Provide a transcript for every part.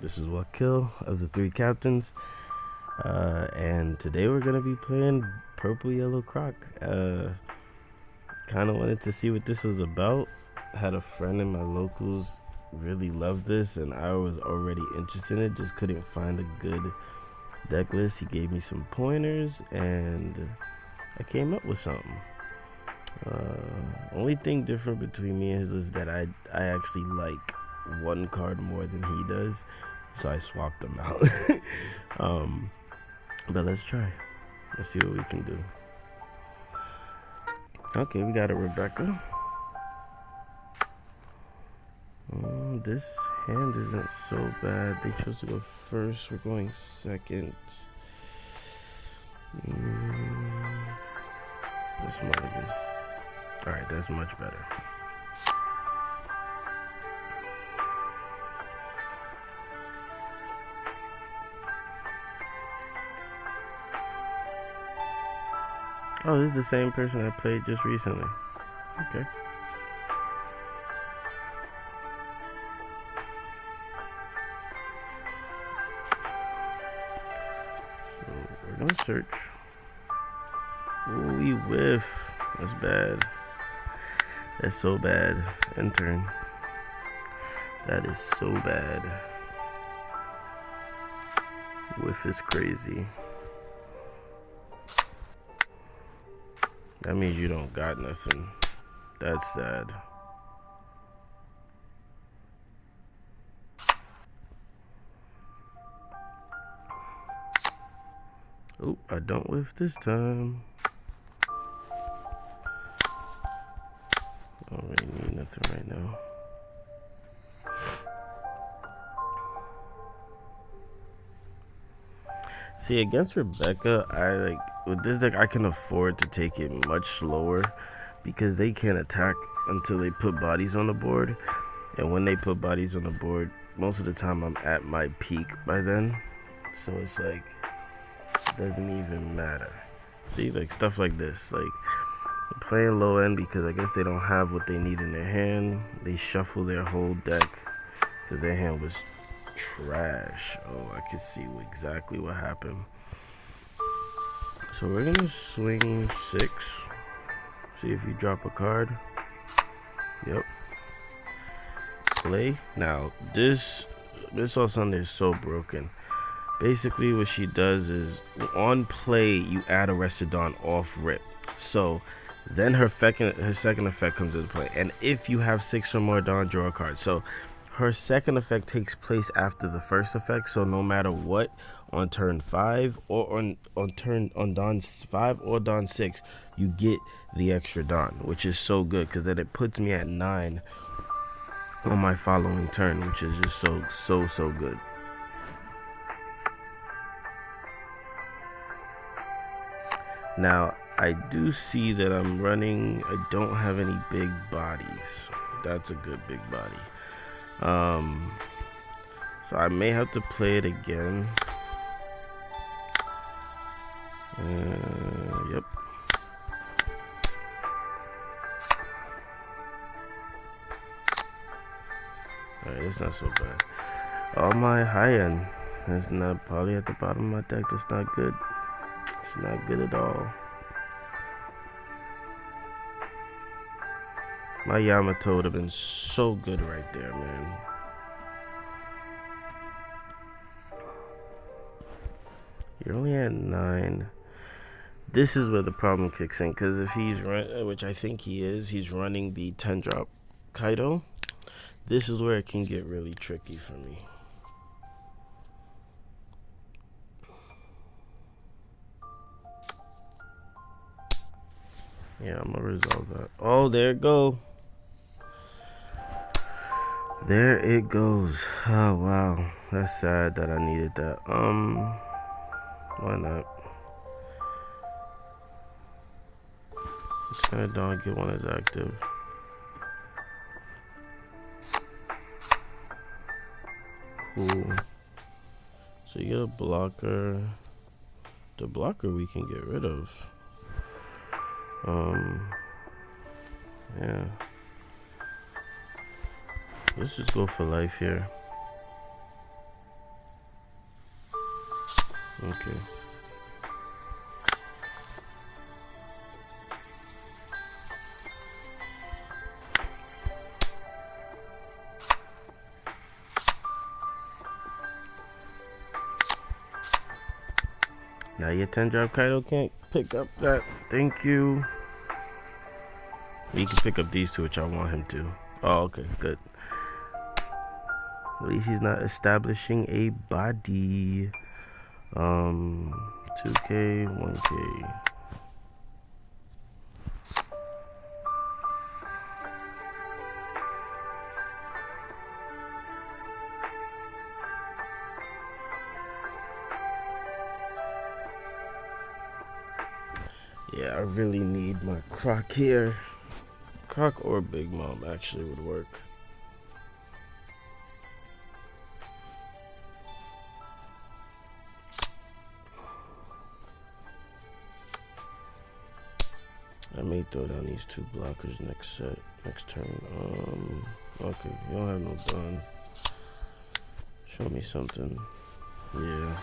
This is Wakil of the Three Captains, and today we're gonna be playing Purple Yellow Croc. Kind of wanted to see what this was about. Had a friend in my locals really loved this, and I was already interested in it. Just couldn't find a good deck list. He gave me some pointers, and I came up with something. Only thing different between me and his is that I actually like one card more than he does, so I swapped them out. But let's try. Let's see what we can do. Okay, we got a Rebecca. This hand isn't so bad. They chose to go first. We're going second. This mulligan. Alright, that's much better. Oh, this is the same person I played just recently. Okay. So we're gonna search. Ooh, we whiff. That's bad. That's so bad. End turn. That is so bad. Whiff is crazy. That means you don't got nothing. That's sad. Oh, I don't whiff this time. I don't really need nothing right now. See, against Rebecca, with this deck I can afford to take it much slower because they can't attack until they put bodies on the board, and when they put bodies on the board, most of the time I'm at my peak by then, so it's like it doesn't even matter. See, like stuff like this, like playing low end because I guess they don't have what they need in their hand. They shuffle their whole deck because their hand was trash. Oh, I can see exactly what happened. So we're gonna swing 6. See if you drop a card. Yep. Play. Now this all Sunday is so broken. Basically what she does is on play you add a Restodon off rip. So then her second effect comes into play. And if you have 6 or more Dawn, draw a card. So her second effect takes place after the first effect, so no matter what, on turn 5 or on Dawn 5 or Dawn 6, you get the extra Dawn, which is so good because then it puts me at 9 on my following turn, which is just so good. Now I do see that I don't have any big bodies. That's a good big body. So I may have to play it again. Yep. Alright, it's not so bad. All my high end is not probably at the bottom of my deck. That's not good. It's not good at all. My Yamato would have been so good right there, man. You're only at 9. This is where the problem kicks in, because if he's which I think he is, he's running the 10-drop Kaido. This is where it can get really tricky for me. Yeah, I'm gonna resolve that. Oh, there it go. There it goes. Oh wow, that's sad that I needed that. Why not? It's gonna Dawn get one as active. Cool. So you get a blocker. The blocker we can get rid of. Yeah. Let's just go for life here. Okay. Now your 10 drop Kaido can't pick up that. Thank you. He can pick up these two, which I want him to. Oh, okay, good. At least he's not establishing a body. 2K, 1K. Yeah, I really need my Croc here. Croc or Big Mom actually would work. I may throw down these two blockers next turn. Okay, you don't have no done. Show me something. Yeah.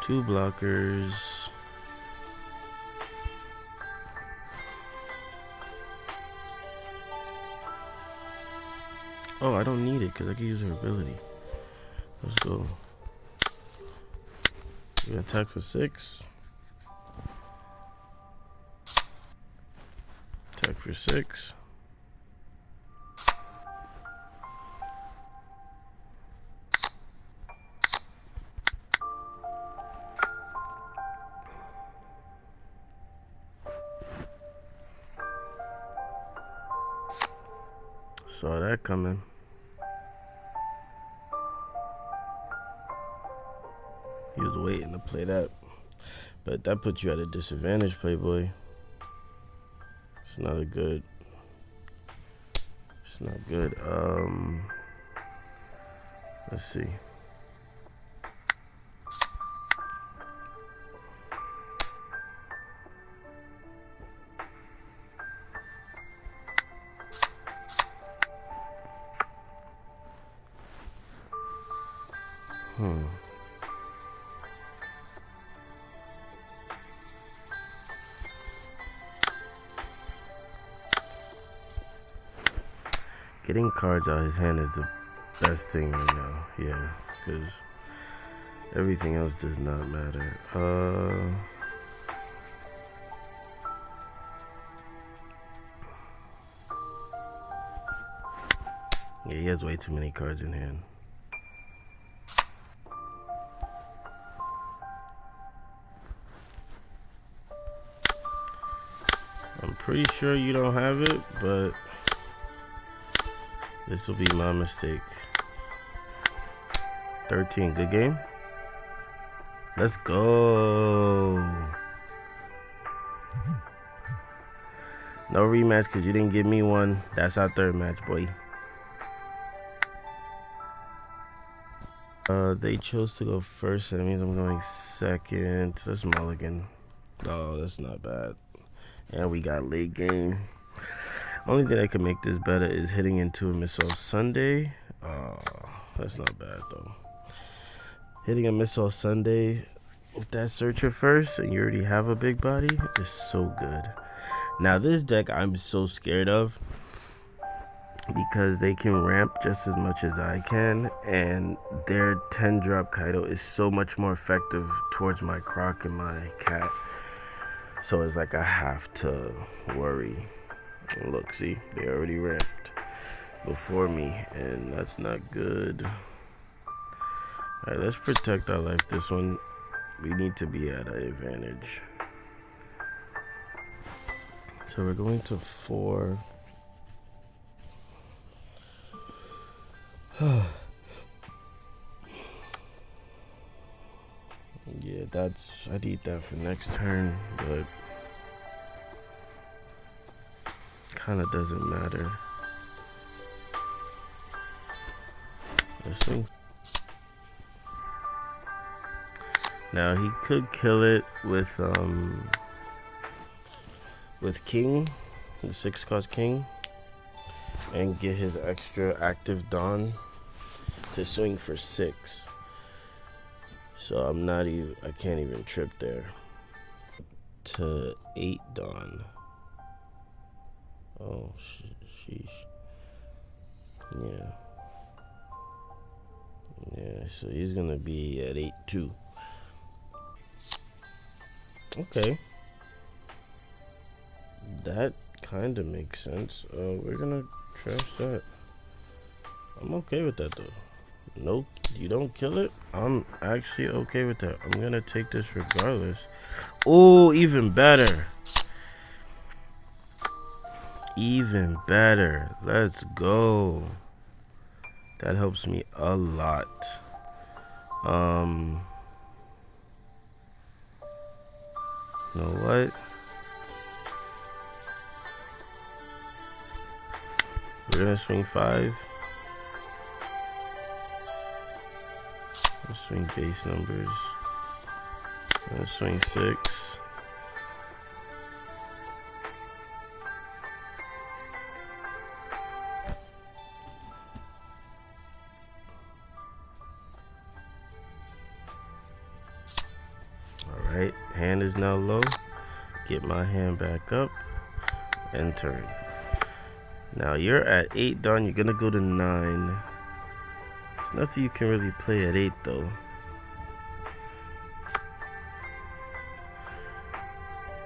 Two blockers. Oh, I don't need it because I can use her ability. Let's go. We attack for 6. Attack for 6. Saw that coming. He was waiting to play that. But that puts you at a disadvantage, Playboy. It's not a good. It's not good. Let's see. Getting cards out of his hand is the best thing right now. Yeah, because everything else does not matter. Yeah, he has way too many cards in hand. I'm pretty sure you don't have it, but this will be my mistake. 13, good game. Let's go. No rematch because you didn't give me one. That's our third match, boy. They chose to go first. That means I'm going second. That's mulligan. Oh, that's not bad. And we got late game. Only thing that can make this better is hitting into a missile Sunday. Oh, that's not bad though. Hitting a missile Sunday with that searcher first, and you already have a big body, is so good. Now this deck I'm so scared of because they can ramp just as much as I can, and their 10 drop Kaido is so much more effective towards my Croc and my cat. So it's like I have to worry. Look, see, they already ramped before me, and that's not good. Alright, let's protect our life this one. We need to be at an advantage. So we're going to 4. Yeah, I need that for next turn, but kind of doesn't matter. This thing. Now he could kill it with King, the 6-cost King, and get his extra active Dawn to swing for 6. So I can't even trip there. To 8 Dawn. Oh, sheesh. Yeah. Yeah, so he's gonna be at 8-2. Okay. That kind of makes sense. We're gonna trash that. I'm okay with that though. Nope, you don't kill it. I'm actually okay with that. I'm gonna take this regardless. Oh, even better. Even better. Let's go. That helps me a lot. You know what? We're gonna swing 5. Let's swing base numbers. Let's swing 6. Alright, hand is now low. Get my hand back up and turn. Now you're at 8 done. You're gonna go to 9. There's nothing you can really play at 8 though.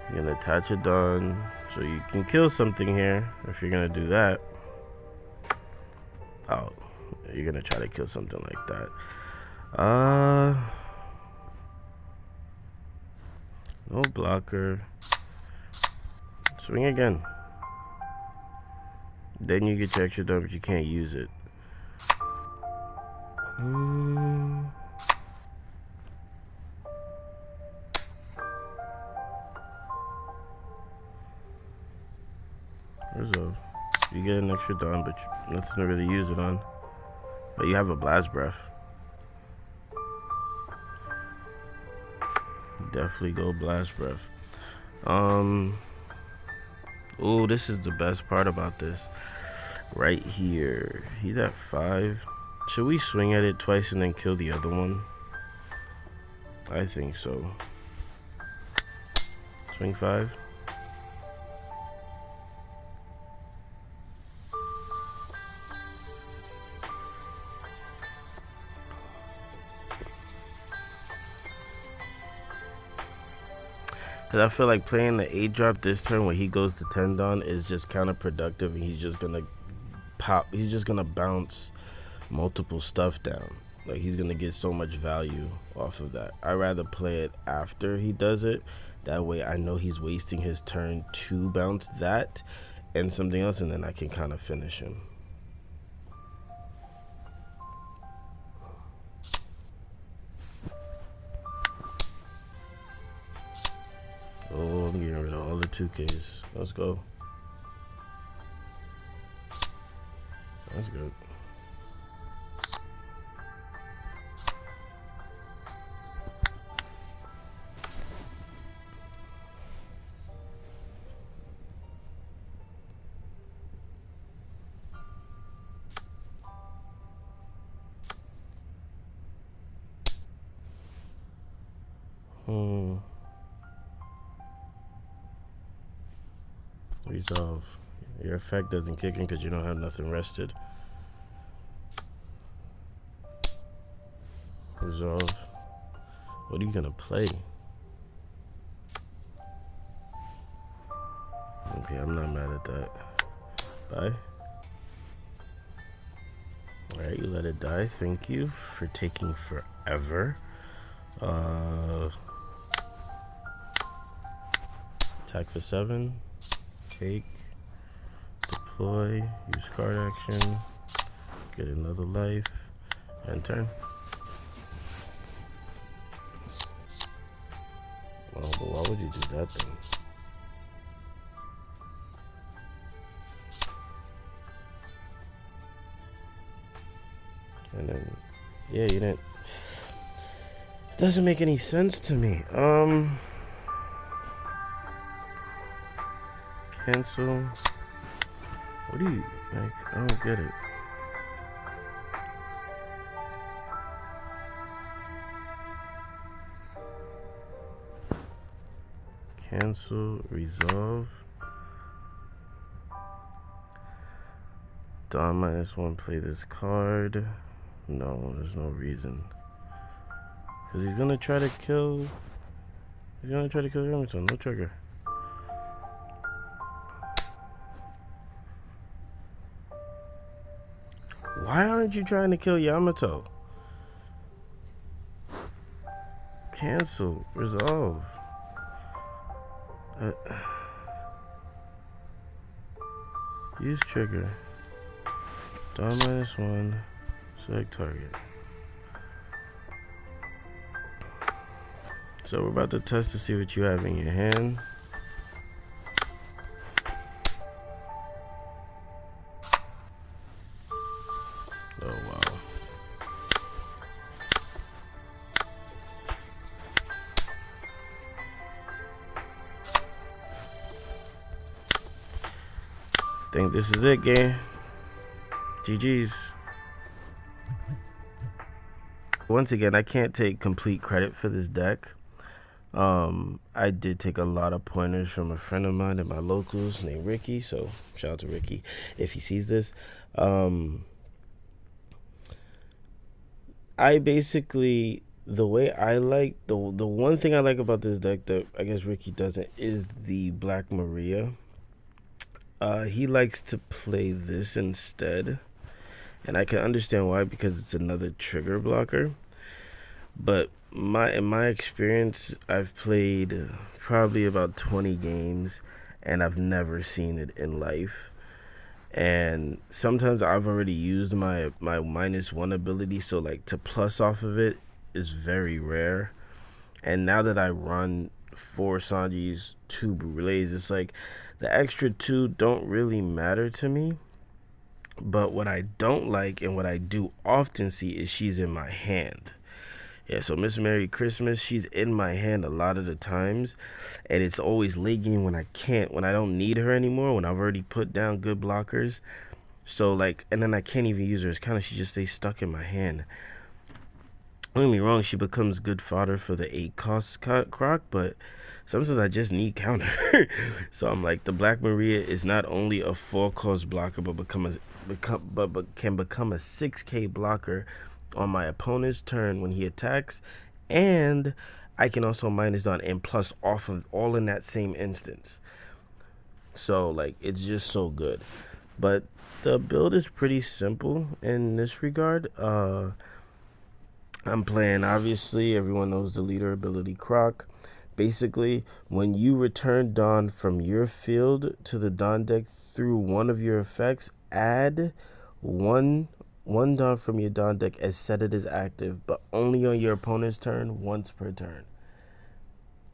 You're gonna attach a dawn so you can kill something here if you're gonna do that. Oh, you're gonna try to kill something like that. No blocker. Swing again. Then you get your extra dawn, but you can't use it. Resolve. You get an extra dawn, but nothing to really use it on. But you have a blast breath. Definitely go blast breath. Oh, this is the best part about this. Right here. He's at 5. Should we swing at it twice and then kill the other one? I think so. Swing 5. Because I feel like playing the 8 drop this turn when he goes to 10 dawn is just counterproductive, and he's just gonna pop. He's just gonna bounce multiple stuff down. Like, he's gonna get so much value off of that. I'd rather play it after he does it. That way I know he's wasting his turn to bounce that and something else, and then I can kind of finish him. Oh, I'm getting rid of all the 2Ks. Let's go. That's good. Resolve. Your effect doesn't kick in because you don't have nothing rested. Resolve. What are you gonna play? Okay, I'm not mad at that. Bye. Alright, you let it die. Thank you for taking forever. Attack for 7. Take. Deploy. Use card action. Get another life. And turn. Oh, but why would you do that then? And then, yeah, you didn't. It doesn't make any sense to me. Cancel. What do you, like, I don't get it. Cancel, resolve. Don -1, play this card. No, there's no reason. Because he's gonna try to kill. He's gonna try to kill Yamato. No trigger. Why aren't you trying to kill Yamato? Cancel. Resolve. Use trigger. Don -1. Select target. So we're about to test to see what you have in your hand. Oh wow. Think this is it, game. GG's. Once again, I can't take complete credit for this deck. I did take a lot of pointers from a friend of mine at my locals named Ricky, so shout out to Ricky if he sees this. I basically, the way I like, the one thing I like about this deck that I guess Ricky doesn't is the Black Maria. He likes to play this instead, and I can understand why, because it's another trigger blocker. But in my experience, I've played probably about 20 games, and I've never seen it in life. And sometimes I've already used my -1 ability, so like to plus off of it is very rare. And now that I run 4 Sanjis, 2 Brûlés, it's like the extra 2 don't really matter to me. But what I don't like, and what I do often see, is she's in my hand. Yeah, so Miss Merry Christmas, she's in my hand a lot of the times, and it's always late game when I don't need her anymore, when I've already put down good blockers. So like, and then I can't even use her as counter, she just stays stuck in my hand. Don't get me wrong, she becomes good fodder for the 8 cost Croc, but sometimes I just need counter. So I'm like, the Black Maria is not only a 4 cost blocker, but can become a 6k blocker on my opponent's turn when he attacks, and I can also -Dawn and plus off of all in that same instance. So like, it's just so good. But the build is pretty simple in this regard. I'm playing, obviously everyone knows the leader ability Croc. Basically, when you return Dawn from your field to the Dawn deck through one of your effects, add one Dawn from your Dawn deck as set it is active, but only on your opponent's turn, once per turn.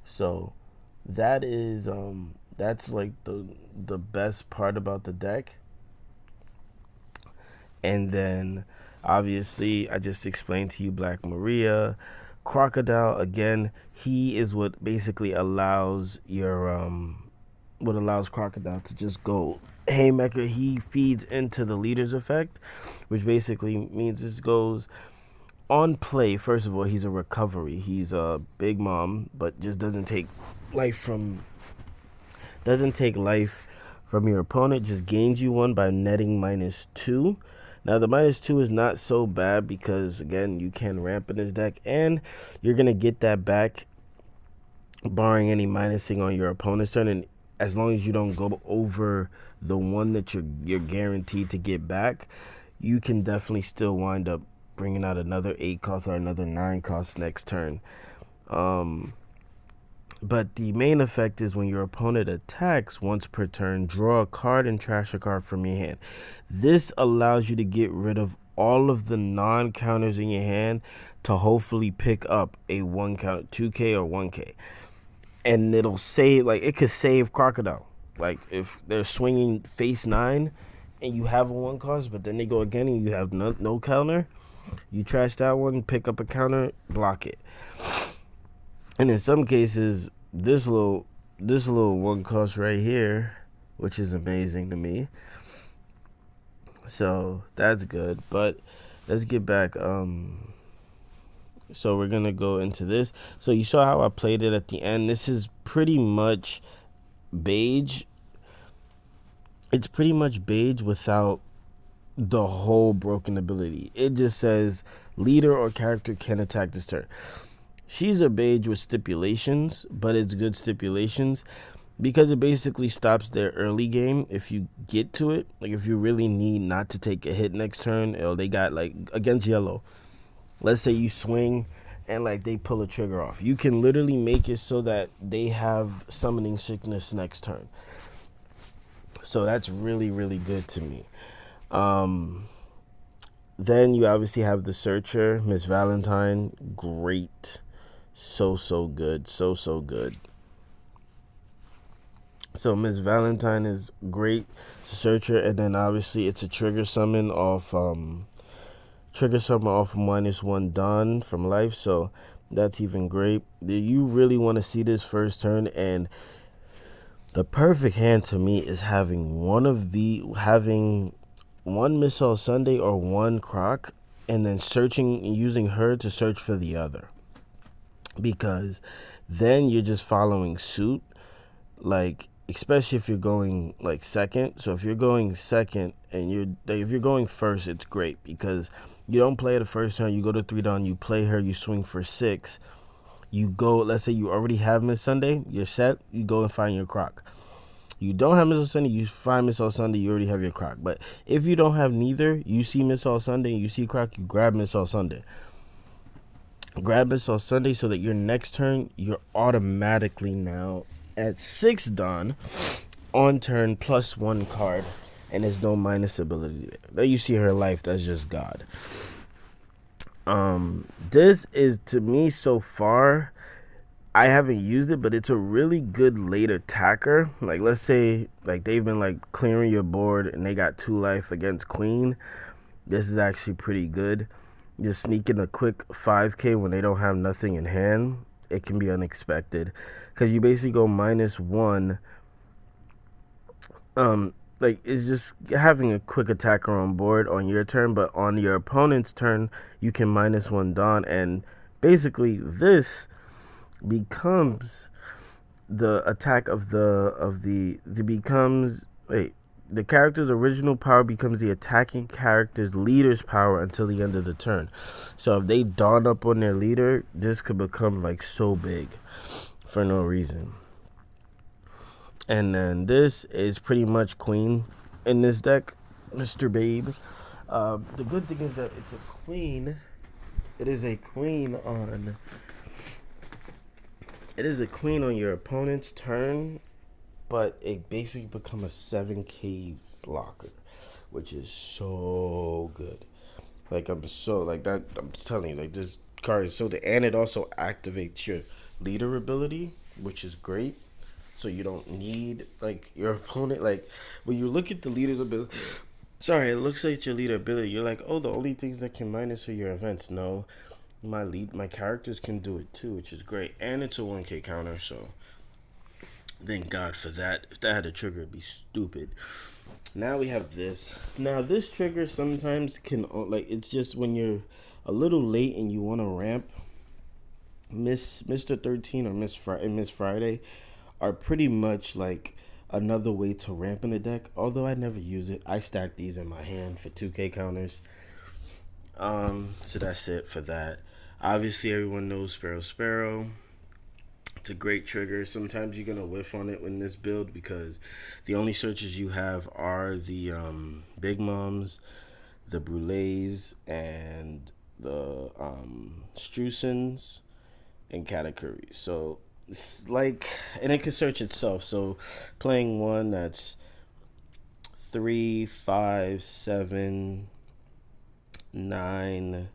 So that is that's like the best part about the deck. And then obviously I just explained to you Black Maria. Crocodile, again, he is what basically allows your what allows Crocodile to just go haymaker. He feeds into the leader's effect, which basically means this goes on play. First of all, he's a recovery. He's a big mom, but just doesn't take life from your opponent. Just gains you 1 by netting -2. Now the -2 is not so bad because again, you can ramp in this deck, and you're gonna get that back barring any minusing on your opponent's turn, and as long as you don't go over the 1 that you're guaranteed to get back, you can definitely still wind up bringing out another 8 cost or another 9 cost next turn. But the main effect is when your opponent attacks once per turn, draw a card and trash a card from your hand. This allows you to get rid of all of the non-counters in your hand to hopefully pick up a 1 count, 2k or 1k. And it'll save, like, it could save Crocodile. Like, if they're swinging face 9 and you have a 1 cost, but then they go again and you have no counter, you trash that one, pick up a counter, block it. And in some cases, this little 1 cost right here, which is amazing to me. So that's good. But let's get back. So we're gonna go into this. So you saw how I played it at the end. This is pretty much beige. It's pretty much beige without the whole broken ability. It just says leader or character can attack this turn. She's a beige with stipulations, but it's good stipulations because it basically stops their early game if you get to it. Like if you really need not to take a hit next turn, or they got like against yellow. Let's say you swing and like they pull a trigger off. You can literally make it so that they have summoning sickness next turn. So that's really, really good to me. Then you obviously have the Searcher, Miss Valentine. Great. So good. So good. So Miss Valentine is great. Searcher, and then obviously it's a trigger summon off -1 Dawn from life. So that's even great. You really want to see this first turn, and the perfect hand to me is having one Miss All Sunday or one Croc, and then using her to search for the other, because then you're just following suit, like especially if you're going like second. So if you're going second and if you're going first, it's great because you don't play the first turn. You go to 3 down, you play her, you swing for 6. You go, let's say you already have Miss Sunday, you're set, you go and find your Croc. You don't have Miss All Sunday, you find Miss All Sunday, you already have your Croc. But if you don't have neither, you see Miss All Sunday and you see Croc, you grab Miss All Sunday. Grab Miss All Sunday so that your next turn, you're automatically now at 6 Dawn on turn +1 card, and there's no minus ability there. Then you see her life, that's just God. This is, to me so far, I haven't used it, but it's a really good late attacker. Like let's say like they've been like clearing your board and they got 2 life against Queen. This is actually pretty good. Just sneaking a quick 5k when they don't have nothing in hand, it can be unexpected because you basically go -1. Like it's just having a quick attacker on board on your turn, but on your opponent's turn you can -1 Dawn, and basically this becomes the attack of the character's original power becomes the attacking character's leader's power until the end of the turn. So if they dawn up on their leader, this could become like so big for no reason. And then this is pretty much Queen in this deck, Mr. Babe. The good thing is that it's a Queen. It is a Queen on your opponent's turn, but it basically becomes a 7k blocker, which is so good. Like I'm telling you, like this card is so good, and it also activates your leader ability, which is great. So you don't need like your opponent. Like when you look at the leader's ability, it looks like your leader ability. You're like, oh, the only things that can minus are your events. No, my characters can do it too, which is great, and it's a 1k counter. So thank God for that. If that had a trigger, it'd be stupid. Now we have this. Now this trigger sometimes can it's just when you're a little late and you want to ramp. Mr. 13 or Miss Friday are pretty much like another way to ramp in the deck. Although I never use it, I stack these in my hand for 2k counters. So that's it for that. Obviously, everyone knows Sparrow. It's a great trigger. Sometimes you're gonna whiff on it in this build because the only searches you have are the Big Moms, the Brulés, and the Strusens and Katakuris. So it's like, and it can search itself. So playing one that's 3, 5, 7, 9,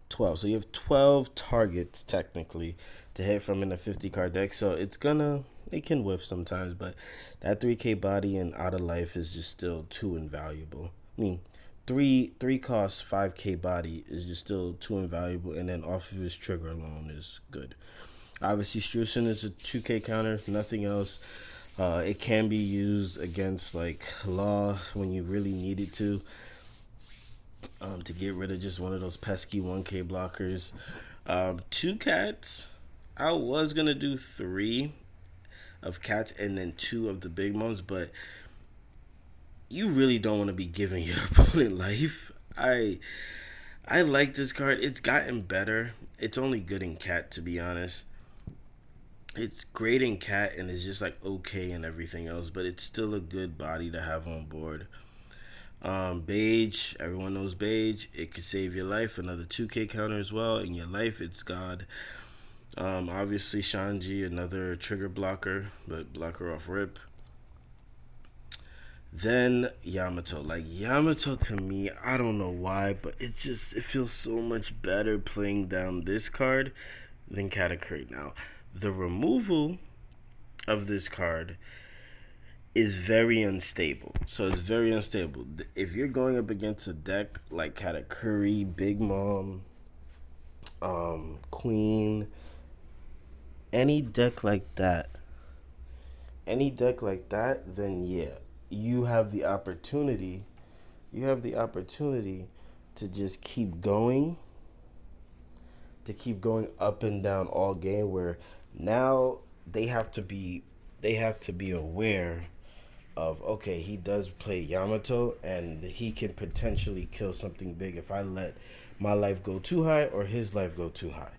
12. So you have 12 targets technically to hit from in a 50 card deck. So it can whiff sometimes, but that 3k body and out of life is just still too invaluable. I mean, 3 cost 5k body is just still too invaluable, and then off of his trigger alone is good. Obviously, Strusen is a 2k counter, nothing else. It can be used against like Law when you really need it to get rid of just one of those pesky 1k blockers. Two cats. I was gonna do three of cats and then two of the big moms, but you really don't want to be giving your opponent life. I like this card. It's gotten better. It's only good in cat, to be honest. It's great in cat and it's just like okay and everything else, but it's still a good body to have on board. Beige, everyone knows Beige. It could save your life. Another 2K counter as well. In your life, it's God. Obviously, Shanji, another trigger blocker, but blocker off rip. Then Yamato. Like, Yamato to me, I don't know why, but it feels so much better playing down this card than Katakuri. Now, the removal of this card is very unstable. So it's very unstable. If you're going up against a deck like Katakuri, Big Mom, Queen, any deck like that, then yeah, you have the opportunity. You have the opportunity to just keep going up and down all game. Where now they have to be aware of, okay, he does play Yamato and he can potentially kill something big if I let my life go too high or his life go too high.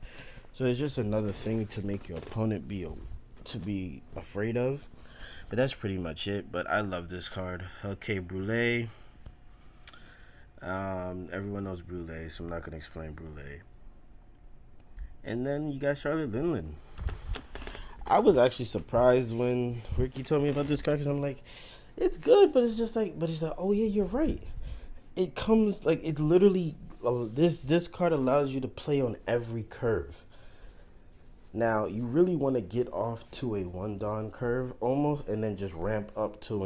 So it's just another thing to make your opponent be afraid of. But that's pretty much it. But I love this card. Okay, Brule. Everyone knows Brule, so I'm not gonna explain Brule. And then you got Charlotte Linlin. I was actually surprised when Ricky told me about this card because I'm like, it's good, but it's just like, oh yeah, you're right. It comes like it literally. This card allows you to play on every curve. Now you really want to get off to a 1 Dawn curve almost, and then just ramp up to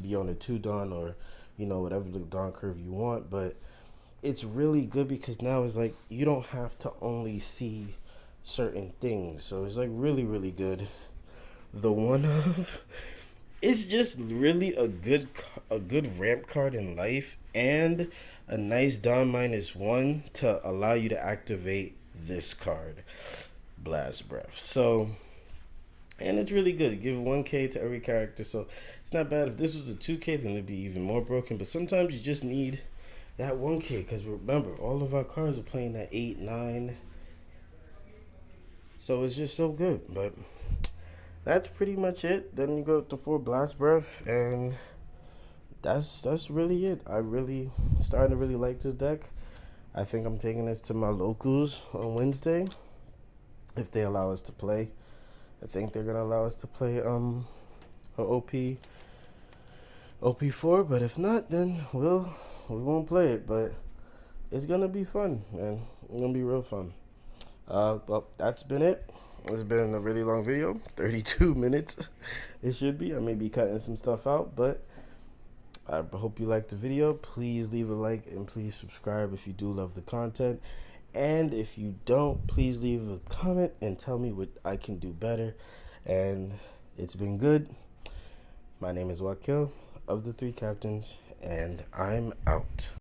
be on a 2 Dawn or whatever the Dawn curve you want. But it's really good because now it's like you don't have to only see certain things, so it's like really really good. The one of it's just really a good ramp card in life and a nice Dawn -1 to allow you to activate this card, Blast Breath. So, and it's really good. Give 1K to every character, so it's not bad. If this was a 2K, then it'd be even more broken. But sometimes you just need that 1K because remember, all of our cards are playing at 8, 9. So it's just so good. But that's pretty much it. Then you go to 4 Blast Breath, and that's really it. I really starting to really like this deck. I think I'm taking this to my locals on Wednesday if they allow us to play. I think they're gonna allow us to play a OP04, but if not, then we won't play it. But it's gonna be fun, man. It's gonna be real fun. Well, that's been it. It's been a really long video, 32 minutes. It should be. I may be cutting some stuff out, but I hope you liked the video. Please leave a like and please subscribe if you do love the content. And if you don't, please leave a comment and tell me what I can do better. And it's been good. My name is Wakil of the 3 Captains, and I'm out.